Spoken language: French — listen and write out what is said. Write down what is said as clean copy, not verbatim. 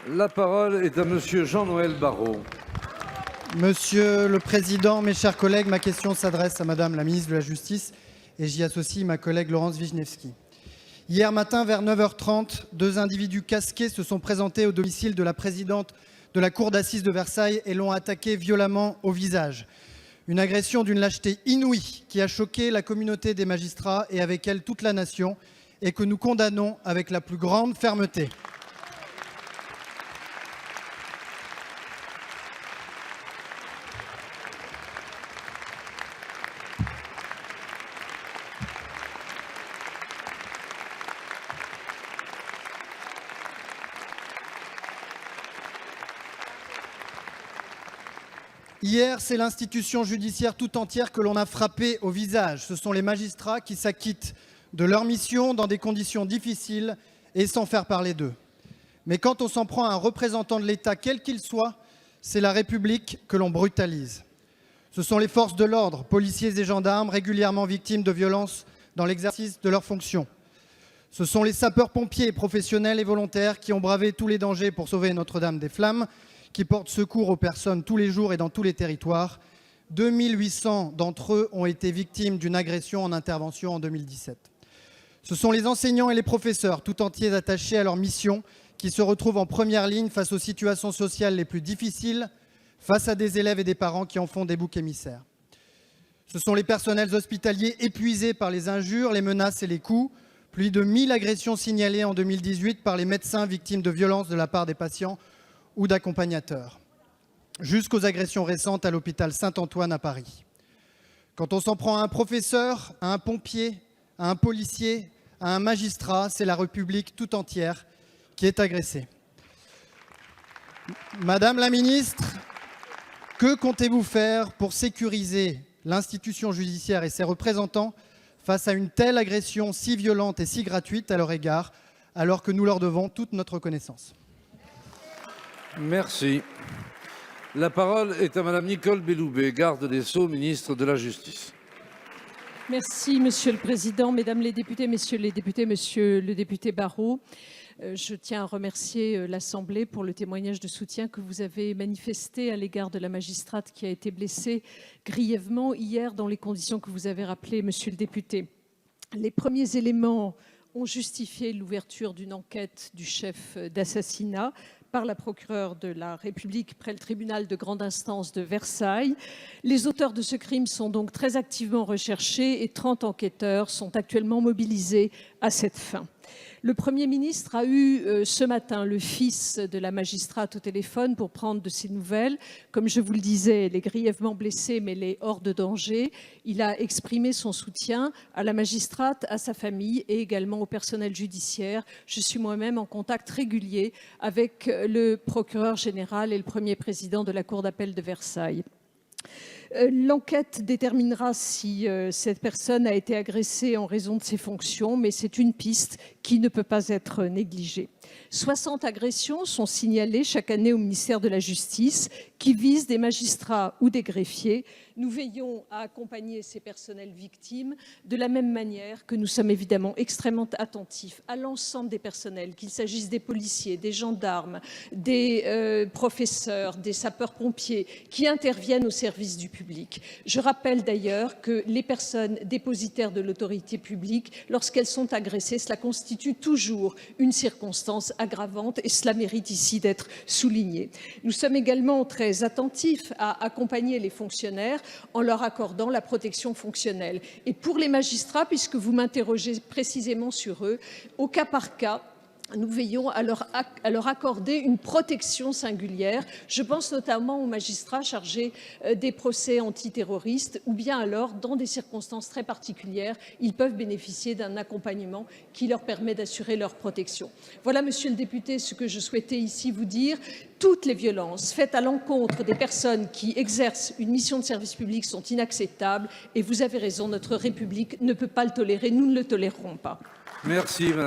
La parole est à Monsieur Jean-Noël Barrot. Monsieur le Président, mes chers collègues, ma question s'adresse à Madame la ministre de la Justice et j'y associe ma collègue Laurence Vichnievsky. Hier matin, vers 9h30, deux individus casqués se sont présentés au domicile de la présidente de la cour d'assises de Versailles et l'ont attaquée violemment au visage. Une agression d'une lâcheté inouïe qui a choqué la communauté des magistrats et avec elle toute la nation et que nous condamnons avec la plus grande fermeté. Hier, c'est l'institution judiciaire tout entière que l'on a frappée au visage. Ce sont les magistrats qui s'acquittent de leur mission dans des conditions difficiles et sans faire parler d'eux. Mais quand on s'en prend à un représentant de l'État, quel qu'il soit, c'est la République que l'on brutalise. Ce sont les forces de l'ordre, policiers et gendarmes, régulièrement victimes de violences dans l'exercice de leurs fonctions. Ce sont les sapeurs-pompiers professionnels et volontaires qui ont bravé tous les dangers pour sauver Notre-Dame des Flammes, qui portent secours aux personnes tous les jours et dans tous les territoires. 2800 d'entre eux ont été victimes d'une agression en intervention en 2017. Ce sont les enseignants et les professeurs, tout entiers attachés à leur mission, qui se retrouvent en première ligne face aux situations sociales les plus difficiles, face à des élèves et des parents qui en font des boucs émissaires. Ce sont les personnels hospitaliers épuisés par les injures, les menaces et les coups. Plus de 1000 agressions signalées en 2018 par les médecins victimes de violences de la part des patients ou d'accompagnateurs, jusqu'aux agressions récentes à l'hôpital Saint-Antoine à Paris. Quand on s'en prend à un professeur, à un pompier, à un policier, à un magistrat, c'est la République tout entière qui est agressée. Madame la ministre, que comptez-vous faire pour sécuriser l'institution judiciaire et ses représentants face à une telle agression si violente et si gratuite à leur égard, alors que nous leur devons toute notre reconnaissance? Merci. La parole est à Madame Nicole Belloubet, garde des Sceaux, ministre de la Justice. Merci, Monsieur le Président, Mesdames les députés, Messieurs les députés, Monsieur le député Barrot. Je tiens à remercier l'Assemblée pour le témoignage de soutien que vous avez manifesté à l'égard de la magistrate qui a été blessée grièvement hier dans les conditions que vous avez rappelées, Monsieur le député. Les premiers éléments ont justifié l'ouverture d'une enquête du chef d'assassinat par la procureure de la République près le tribunal de grande instance de Versailles. Les auteurs de ce crime sont donc très activement recherchés et 30 enquêteurs sont actuellement mobilisés à cette fin. Le Premier ministre a eu ce matin le fils de la magistrate au téléphone pour prendre de ses nouvelles. Comme je vous le disais, elle est grièvement blessée, mais elle est hors de danger. Il a exprimé son soutien à la magistrate, à sa famille et également au personnel judiciaire. Je suis moi-même en contact régulier avec le procureur général et le premier président de la Cour d'appel de Versailles. L'enquête déterminera si cette personne a été agressée en raison de ses fonctions, mais c'est une piste qui ne peut pas être négligée. 60 agressions sont signalées chaque année au ministère de la Justice qui visent des magistrats ou des greffiers. Nous veillons à accompagner ces personnels victimes de la même manière que nous sommes évidemment extrêmement attentifs à l'ensemble des personnels, qu'il s'agisse des policiers, des gendarmes, des professeurs, des sapeurs-pompiers qui interviennent au service du public. Je rappelle d'ailleurs que les personnes dépositaires de l'autorité publique, lorsqu'elles sont agressées, cela constitue toujours une circonstance aggravante et cela mérite ici d'être souligné. Nous sommes également très attentifs à accompagner les fonctionnaires en leur accordant la protection fonctionnelle. Et pour les magistrats, puisque vous m'interrogez précisément sur eux, au cas par cas, nous veillons à leur accorder une protection singulière. Je pense notamment aux magistrats chargés des procès antiterroristes ou bien alors, dans des circonstances très particulières, ils peuvent bénéficier d'un accompagnement qui leur permet d'assurer leur protection. Voilà, Monsieur le député, ce que je souhaitais ici vous dire. Toutes les violences faites à l'encontre des personnes qui exercent une mission de service public sont inacceptables et vous avez raison, notre République ne peut pas le tolérer, nous ne le tolérerons pas. Merci, Madame.